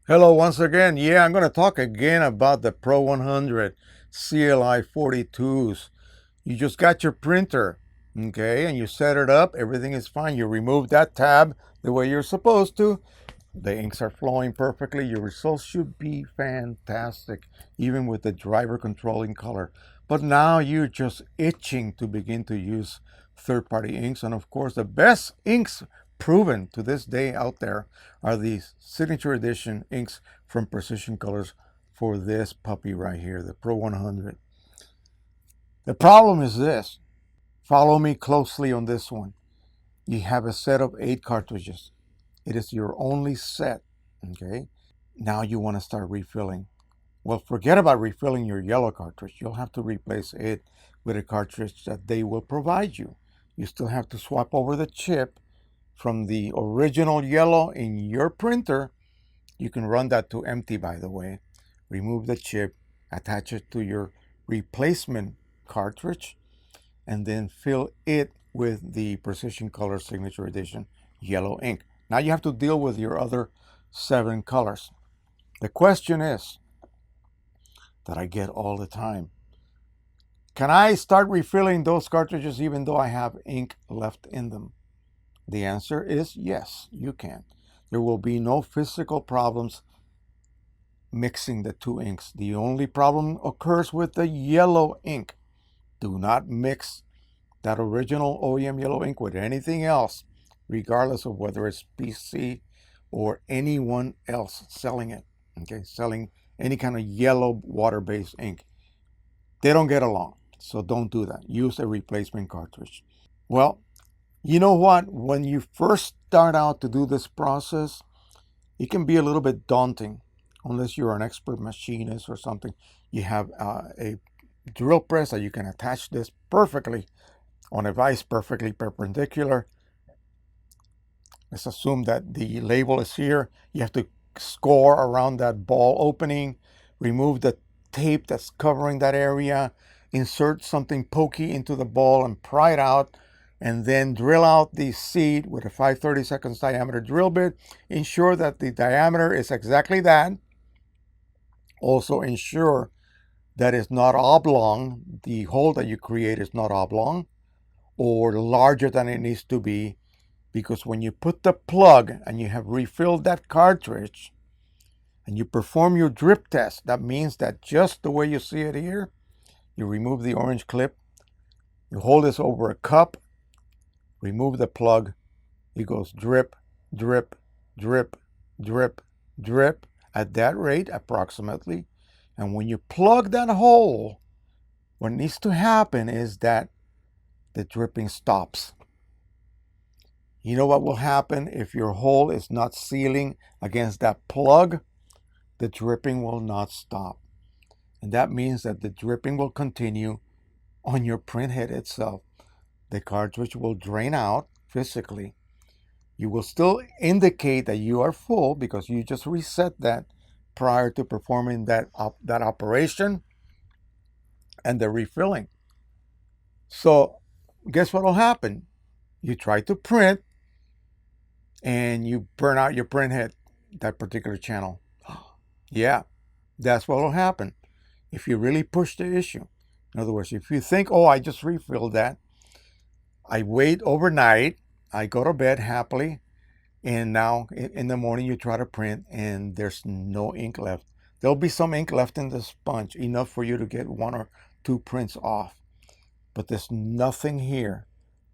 Hello once again. Yeah, I'm going to talk again about the Pro 100 CLI-42s. You just got your printer, okay, and you set it up. Everything is fine. You remove that tab the way you're supposed to. The inks are flowing perfectly. Your results should be fantastic, even with the driver controlling color. But now you're just itching to begin to use third-party inks. And of course, the best inks proven to this day out there are these signature edition inks from Precision Colors for this puppy right here, the Pro 100. The problem is this. Follow me closely on this one. You have a set of 8 cartridges. It is your only set, okay? Now you want to start refilling. Well, forget about refilling your yellow cartridge. You'll have to replace it with a cartridge that they will provide you. You still have to swap over the chip from the original yellow in your printer. You can run that to empty, by the way. Remove the chip, attach it to your replacement cartridge, and then fill it with the Precision Color Signature Edition yellow ink. Now you have to deal with your other 7 colors. The question is, that I get all the time, can I start refilling those cartridges even though I have ink left in them? The answer is yes, you can. There will be no physical problems mixing the 2 inks. The only problem occurs with the yellow ink. Do not mix that original OEM yellow ink with anything else, regardless of whether it's PC or anyone else selling it, okay, selling any kind of yellow water-based ink. They don't get along, so don't do that. Use a replacement cartridge. Well, you know what? When you first start out to do this process, it can be a little bit daunting, unless you're an expert machinist or something. You have a drill press that you can attach this perfectly on a vise, perfectly perpendicular. Let's assume that the label is here. You have to score around that ball opening, remove the tape that's covering that area, insert something pokey into the ball and pry it out, and then drill out the seed with a 5/32 diameter drill bit. Ensure that the diameter is exactly that. Also ensure that it's not oblong. The hole that you create is not oblong or larger than it needs to be, because when you put the plug and you have refilled that cartridge and you perform your drip test, that means that just the way you see it here, you remove the orange clip, you hold this over a cup, remove the plug, it goes drip, drip, drip, drip, drip at that rate approximately. And when you plug that hole, what needs to happen is that the dripping stops. You know what will happen if your hole is not sealing against that plug? The dripping will not stop. And that means that the dripping will continue on your printhead itself. The cartridge will drain out physically. You will still indicate that you are full because you just reset that prior to performing that operation and the refilling. So guess what will happen? You try to print and you burn out your printhead, that particular channel. Yeah, that's what will happen if you really push the issue. In other words, if you think, oh, I just refilled that, I wait overnight, I go to bed happily, and now in the morning you try to print and there's no ink left. There'll be some ink left in the sponge, enough for you to get 1 or 2 prints off. But there's nothing here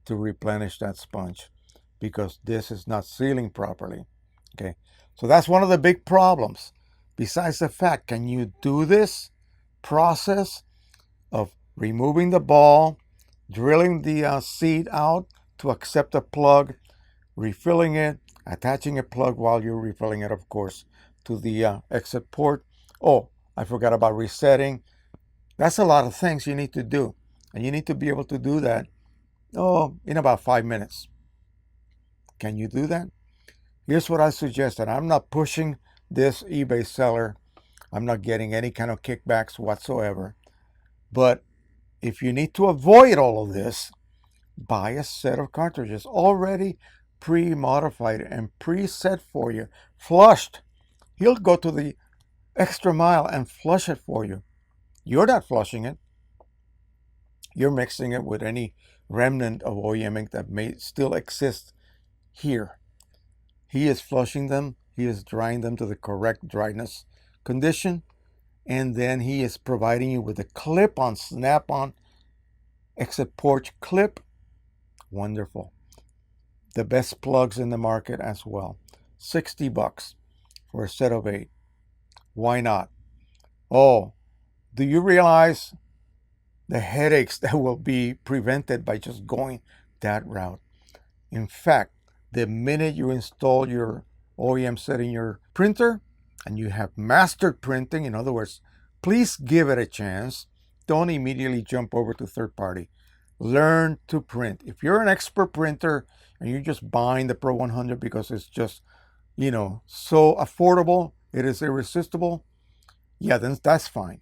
to replenish that sponge because this is not sealing properly. Okay, so that's one of the big problems. Besides the fact, can you do this process of removing the ball, drilling the seed out to accept a plug, refilling it, attaching a plug while you're refilling it, of course, to the exit port? Oh, I forgot about resetting. That's a lot of things you need to do. And you need to be able to do that, in about 5 minutes. Can you do that? Here's what I suggest, and I'm not pushing this eBay seller I'm not getting any kind of kickbacks whatsoever. But if you need to avoid all of this, buy a set of cartridges already pre-modified and preset for you, flushed. He'll go to the extra mile and flush it for you. You're not flushing it. You're mixing it with any remnant of OEM ink that may still exist here. He is flushing them. He is drying them to the correct dryness condition. And then he is providing you with a clip-on, snap-on exit porch clip. Wonderful. The best plugs in the market as well. $60 for a set of 8. Why not? Oh, do you realize the headaches that will be prevented by just going that route? In fact, the minute you install your OEM set in your printer and you have mastered printing, in other words, please give it a chance. Don't immediately jump over to third party. Learn to print. If you're an expert printer and you're just buying the Pro 100 because it's just, so affordable, it is irresistible, yeah, then that's fine.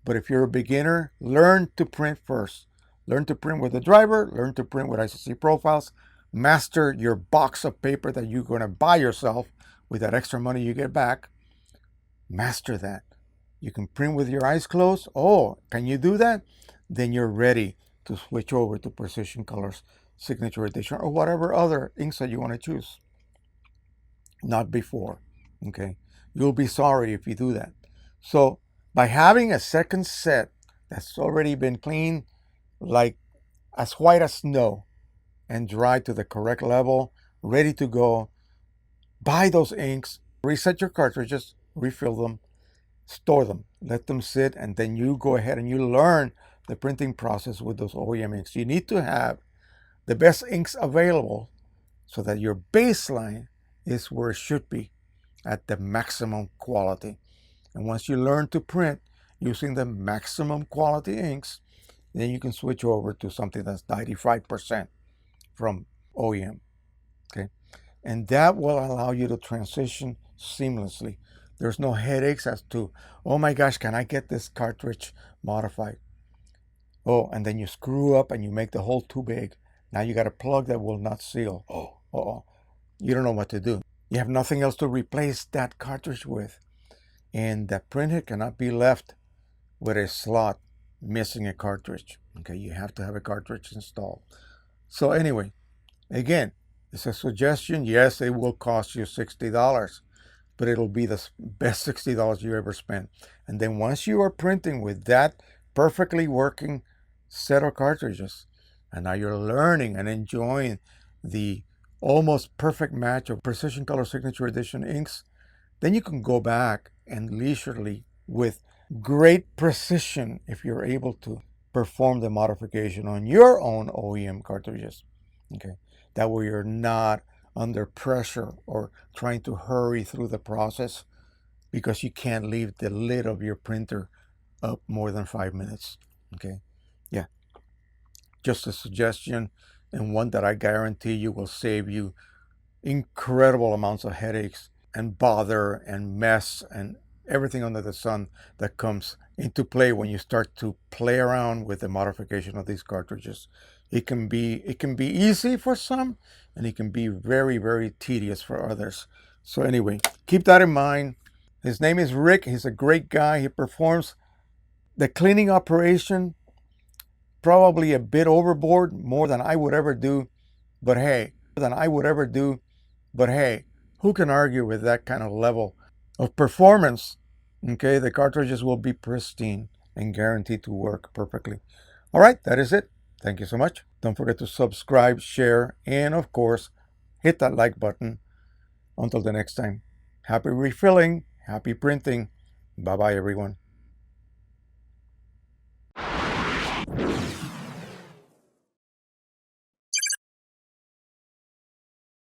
But if you're a beginner, learn to print first. Learn to print with a driver, learn to print with ICC profiles, master your box of paper that you're going to buy yourself with that extra money you get back. Master that. You can print with your eyes closed. Oh, can you do that? Then you're ready to switch over to Precision Colors, Signature Edition, or whatever other inks that you want to choose. Not before, okay? You'll be sorry if you do that. So by having a second set that's already been cleaned, like as white as snow, and dried to the correct level, ready to go, buy those inks, reset your cartridges, refill them, store them, let them sit, and then you go ahead and you learn the printing process with those OEM inks. You need to have the best inks available so that your baseline is where it should be at the maximum quality. And once you learn to print using the maximum quality inks, then you can switch over to something that's 95% from OEM, okay? And that will allow you to transition seamlessly. There's no headaches as to, oh my gosh, can I get this cartridge modified? Oh, and then you screw up and you make the hole too big. Now you got a plug that will not seal. Oh, you don't know what to do. You have nothing else to replace that cartridge with. And that printhead cannot be left with a slot missing a cartridge. Okay, you have to have a cartridge installed. So anyway, again, it's a suggestion. Yes, it will cost you $60, but it'll be the best $60 you ever spent. And then once you are printing with that perfectly working set of cartridges, and now you're learning and enjoying the almost perfect match of Precision Color Signature Edition inks, then you can go back and leisurely, with great precision, if you're able to, perform the modification on your own OEM cartridges. Okay, that way you're not under pressure or trying to hurry through the process because you can't leave the lid of your printer up more than 5 minutes. Okay, yeah, just a suggestion, and one that I guarantee you will save you incredible amounts of headaches and bother and mess and everything under the sun that comes into play when you start to play around with the modification of these cartridges. It can be easy for some, and it can be very, very tedious for others. So anyway, keep that in mind. His name is Rick. He's a great guy. He performs the cleaning operation probably a bit overboard, more than I would ever do. But hey, who can argue with that kind of level of performance? Okay, the cartridges will be pristine and guaranteed to work perfectly. All right, that is it. Thank you so much. Don't forget to subscribe, share, and of course, hit that like button. Until the next time, happy refilling, happy printing. Bye-bye, everyone.